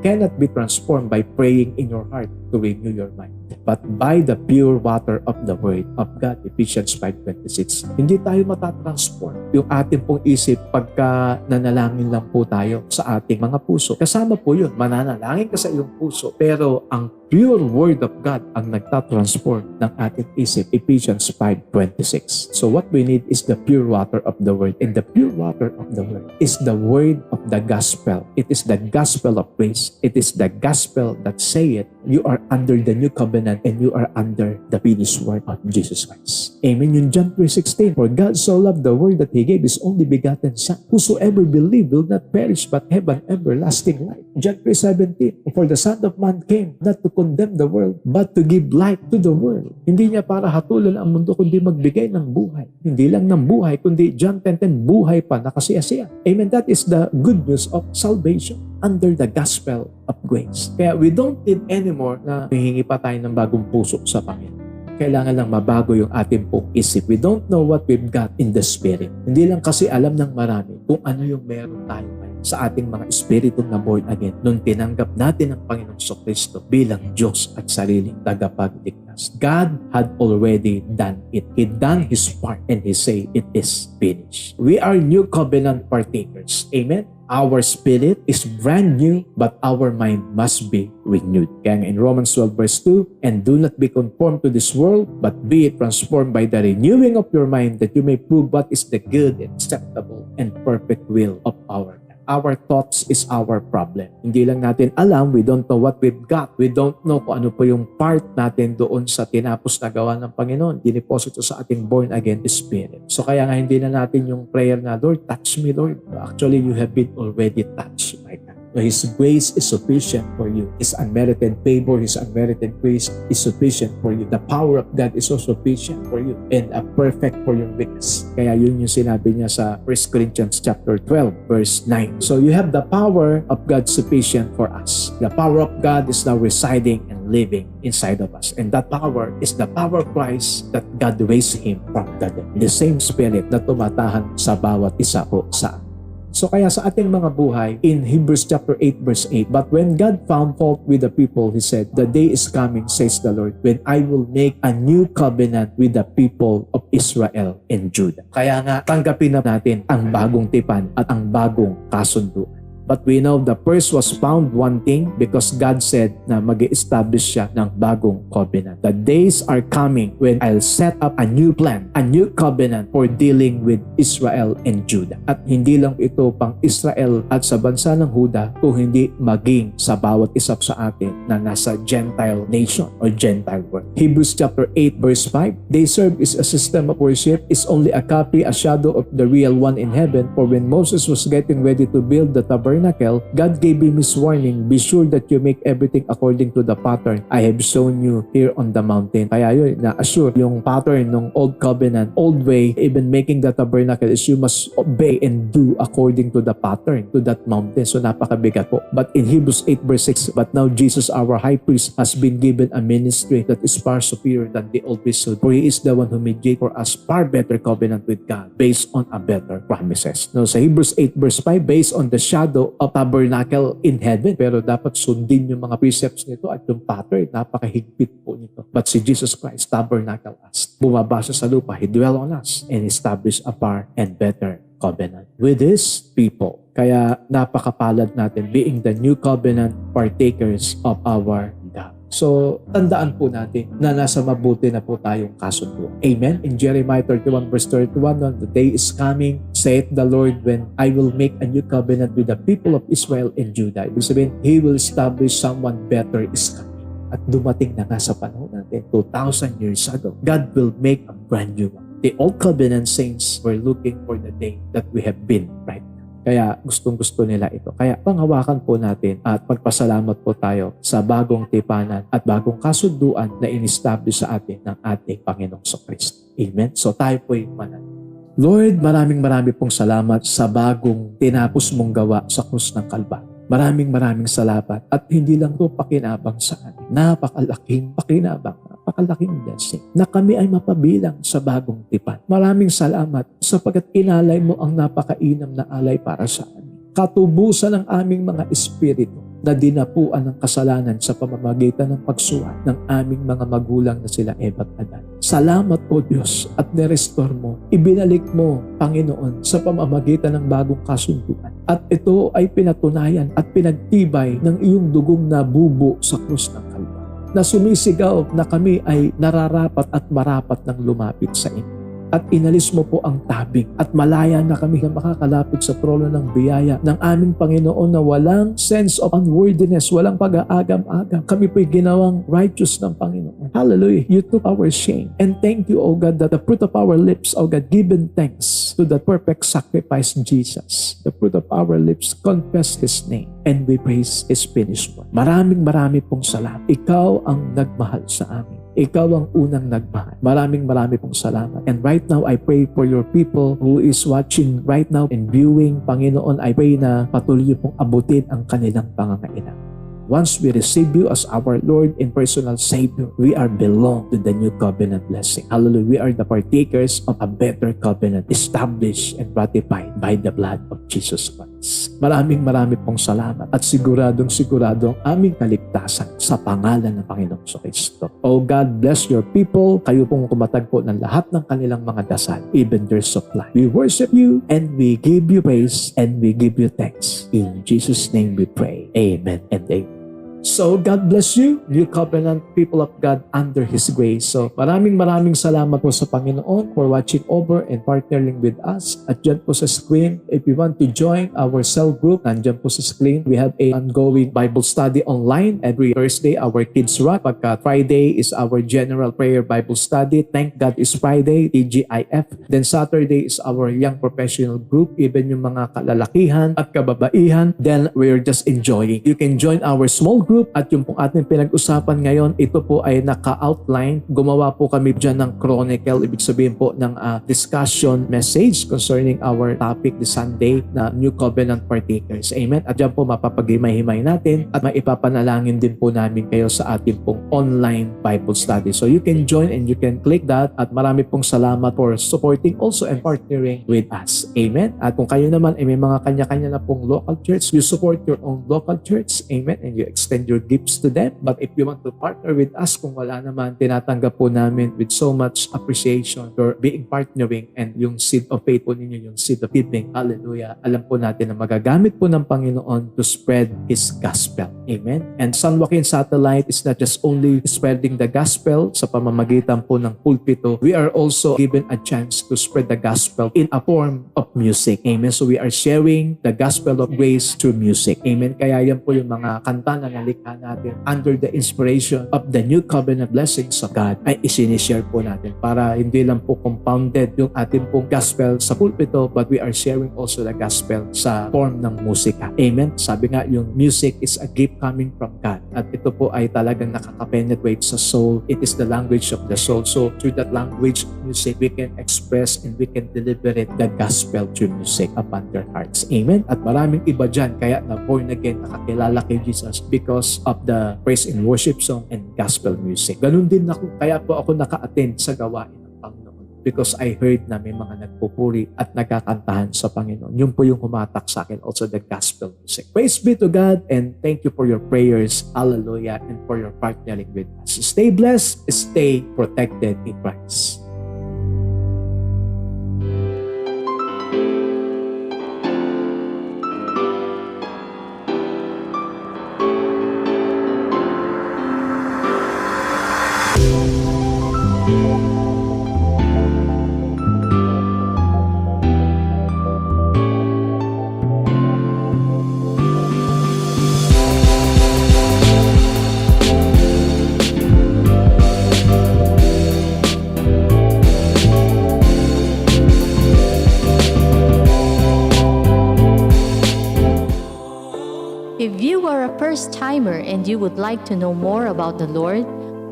Cannot be transformed by praying in your heart to renew your mind, but by the pure water of the Word of God. Ephesians 5:26. Hindi tayo matatransform yung ating pong isip pagka nanalangin lang po tayo sa ating mga puso. Kasama po yun, mananalangin ka sa iyong puso, pero ang pure Word of God ang nagtatransform ng ating isip. Ephesians 5:26. So what we need is the pure water of the Word. And the pure water of the Word is the Word of the gospel. It is the gospel of grace. It is the gospel that say it. You are under the new covenant and you are under the finished work of Jesus Christ. Amen. Yung John 3:16. For God so loved the world that He gave His only begotten Son. Whosoever believe will not perish but have an everlasting life. John 3:17. For the Son of Man came not to condemn the world but to give life to the world. Hindi niya para hatulan ang mundo kundi magbigay ng buhay. Hindi lang ng buhay kundi John 10:10 buhay pa nakasiyasiya. Amen. That is the good news of salvation under the gospel of grace. Kaya we don't need anymore na hihingi pa tayo ng bagong puso sa Panginoon. Kailangan lang mabago yung ating pong isip. We don't know what we've got in the Spirit. Hindi lang kasi alam ng marami kung ano yung meron tayo sa ating mga espiritu na born again nung tinanggap natin ang Panginoong Kristo bilang Diyos at sariling tagapagligtas. God had already done it. He done His part and He said it is finished. We are new covenant partakers. Amen? Our spirit is brand new, but our mind must be renewed. Kaya in Romans 12 verse 2, and do not be conformed to this world, but be transformed by the renewing of your mind, that you may prove what is the good, acceptable, and perfect will of our God. Our thoughts is our problem. Hindi lang natin alam, we don't know what we've got. We don't know kung ano po yung part natin doon sa tinapos na gawa ng Panginoon. Diniposito sa ating born again spirit. So kaya nga hindi na natin yung prayer na, Lord, touch me, Lord. Actually, you have been already touched by God. His grace is sufficient for you. His unmerited favor, His unmerited grace is sufficient for you. The power of God is so sufficient for you and perfect for your weakness. Kaya yun yung sinabi niya sa 1 Corinthians chapter 12 verse 9. So you have the power of God sufficient for us. The power of God is now residing and living inside of us. And that power is the power of Christ that God raised Him from the dead. The same Spirit na tumatahan sa bawat isa po sa atin. So kaya sa ating mga buhay, in Hebrews chapter 8 verse 8, but when God found fault with the people, He said, the day is coming, says the Lord, when I will make a new covenant with the people of Israel and Judah. Kaya nga, tanggapin na natin ang bagong tipan at ang bagong kasunduan. But we know the first was found wanting because God said na mag-establish siya ng bagong covenant. The days are coming when I'll set up a new plan, a new covenant for dealing with Israel and Judah. At hindi lang ito pang Israel at sa bansa ng Huda, kung hindi maging sa bawat isa sa atin na nasa Gentile nation or Gentile world. Hebrews chapter 8 verse 5, they serve is a system of worship, is only a copy, a shadow of the real one in heaven. For when Moses was getting ready to build the tabernacle, tabernacle, God gave him his warning, be sure that you make everything according to the pattern I have shown you here on the mountain. Kaya yun, na-assure yung pattern ng Old Covenant, old way, even making the tabernacle is you must obey and do according to the pattern, to that mountain. So napakabigat po. But in Hebrews 8 verse 6, but now Jesus, our high priest, has been given a ministry that is far superior than the old priesthood, for he is the one who mediates for us far better covenant with God based on a better promises. No, sa Hebrews 8 verse 5, based on the shadow of tabernacle in heaven, pero dapat sundin yung mga precepts nito at yung pattern, napakahigpit po nito. But si Jesus Christ, tabernacle us. Bumaba siya sa lupa, he dwell on us and establish a far and better covenant with his people. Kaya napakapalad natin being the new covenant partakers of our God. So, tandaan po natin na nasa mabuti na po tayong kasundo. Amen? In Jeremiah 31 verse 31, the day is coming, saith the Lord, when I will make a new covenant with the people of Israel and Judah. Ibig sabihin, He will establish someone better is coming. At dumating na nga sa panahon natin, 2,000 years ago, God will make a brand new one. The old covenant saints were looking for the day that we have been right now. Kaya gustong-gusto nila ito. Kaya panghawakan po natin at magpasalamat po tayo sa bagong tipanan at bagong kasunduan na in-establish sa atin ng ating Panginoong Kristo. Amen? So tayo po yung manalangin. Lord, maraming pong salamat sa bagong tinapos mong gawa sa krus ng Kalbaryo. Maraming salamat at hindi lang ito pakinabang sa amin. Napakalaking pakinabang, napakalaking blessing na kami ay mapabilang sa bagong tipan. Maraming salamat sapagkat inalay mo ang napakainam na alay para sa amin. Katubusan ng aming mga espiritu na dinapuan ng kasalanan sa pamamagitan ng pagsuwat ng aming mga magulang na sila Eva at Adan. Salamat o Diyos at nirestore mo, ibinalik mo, Panginoon, sa pamamagitan ng bagong kasunduan. At ito ay pinatunayan at pinagtibay ng iyong dugong na bubo sa krus ng Kalbaryo, na sumisigaw na kami ay nararapat at marapat ng lumapit sa inyo. At inalis mo po ang tabing at malaya na kami na makakalapit sa trono ng biyaya ng aming Panginoon na walang sense of unworthiness, walang pag-aagam-agam. Kami po'y ginawang righteous ng Panginoon. Hallelujah. You took our shame. And thank you, O God, that the fruit of our lips, O God, given thanks to the perfect sacrifice Jesus. The fruit of our lips confess His name and we praise His finished work. Maraming pong salamat. Ikaw ang nagmahal sa amin. Ikaw ang unang nagmahal. Maraming pong salamat. And right now, I pray for your people who is watching right now and viewing. Panginoon, I pray na patuloy pong abutin ang kanilang pangangailangan. Once we receive you as our Lord and personal Savior, we are belong to the new covenant blessing. Hallelujah. We are the partakers of a better covenant established and ratified by the blood of Jesus Christ. Maraming pong salamat at siguradong ang aming kaligtasan sa pangalan ng Panginoong Kristo. Oh God, bless your people. Kayo pong kumatagpo ng lahat ng kanilang mga dasal, even their supply. We worship you and we give you praise and we give you thanks. In Jesus' name we pray. Amen and amen. So, God bless you, New Covenant people of God under His grace. So, maraming salamat po sa Panginoon for watching over and partnering with us. At dyan po sa screen, if you want to join our cell group, nandyan po sa screen, we have a ongoing Bible study online. Every Thursday, our Kids Rock. Pagka Friday is our General Prayer Bible Study. Thank God is Friday, TGIF. Then Saturday is our Young Professional Group, even yung mga kalalakihan at kababaihan. Then, we're just enjoying. You can join our small group at yung pong ating pinag-usapan ngayon, ito po ay naka-outline. Gumawa po kami dyan ng chronicle, ibig sabihin po ng discussion message concerning our topic this Sunday na New Covenant Partakers. Amen? At dyan po mapapaghimay-himay natin at maipapanalangin din po namin kayo sa ating pong online Bible study. So you can join and you can click that at marami pong salamat for supporting also and partnering with us. Amen? At kung kayo naman ay may mga kanya-kanya na pong local church, you support your own local church. Amen? And you extend your gifts to them. But if you want to partner with us, kung wala naman, tinatanggap po namin with so much appreciation for being partnering and yung seed of faith po ninyo, yung seed of giving. Hallelujah. Alam po natin na magagamit po ng Panginoon to spread His gospel. Amen. And San Joaquin Satellite is not just only spreading the gospel sa pamamagitan po ng pulpito. We are also given a chance to spread the gospel in a form of music. Amen. So we are sharing the gospel of grace through music. Amen. Kaya yan po yung mga kanta na nilikha natin under the inspiration of the new covenant blessings of God ay isinishare po natin para hindi lang po compounded yung ating pong gospel sa pulpito, but we are sharing also the gospel sa form ng musika. Amen? Sabi nga, yung music is a gift coming from God. At ito po ay talagang nakaka-penetrate sa soul. It is the language of the soul. So through that language, music, we can express and we can deliver it the gospel through music upon their hearts. Amen? At maraming iba dyan, kaya na born again, nakakilala kay Jesus because of the praise and worship song and gospel music. Ganun din ako, kaya po ako naka-attend sa gawain ng Panginoon because I heard na may mga nagpupuri at nagkakantahan sa Panginoon. Yun po yung humatak sa akin, also the gospel music. Praise be to God and thank you for your prayers, hallelujah, and for your partnering with us. Stay blessed, stay protected in Christ. If you are a first-timer and you would like to know more about the Lord,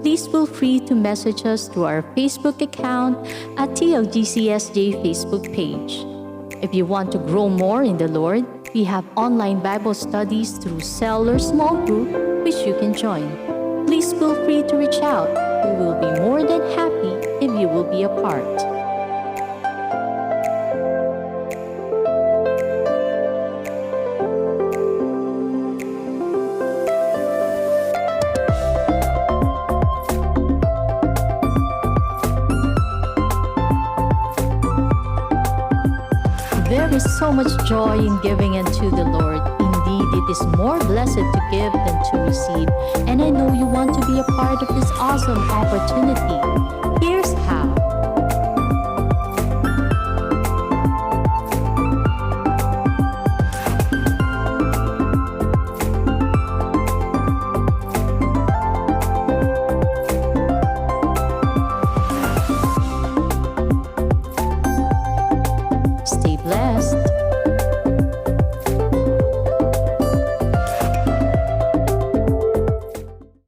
please feel free to message us through our Facebook account at TLGCSJ Facebook page. If you want to grow more in the Lord, we have online Bible studies through cell or small group which you can join. Please feel free to reach out. We will be more than happy if you will be a part. There is so much joy in giving unto the Lord. Indeed, it is more blessed to give than to receive. And I know you want to be a part of this awesome opportunity. Here's how. Stay blessed.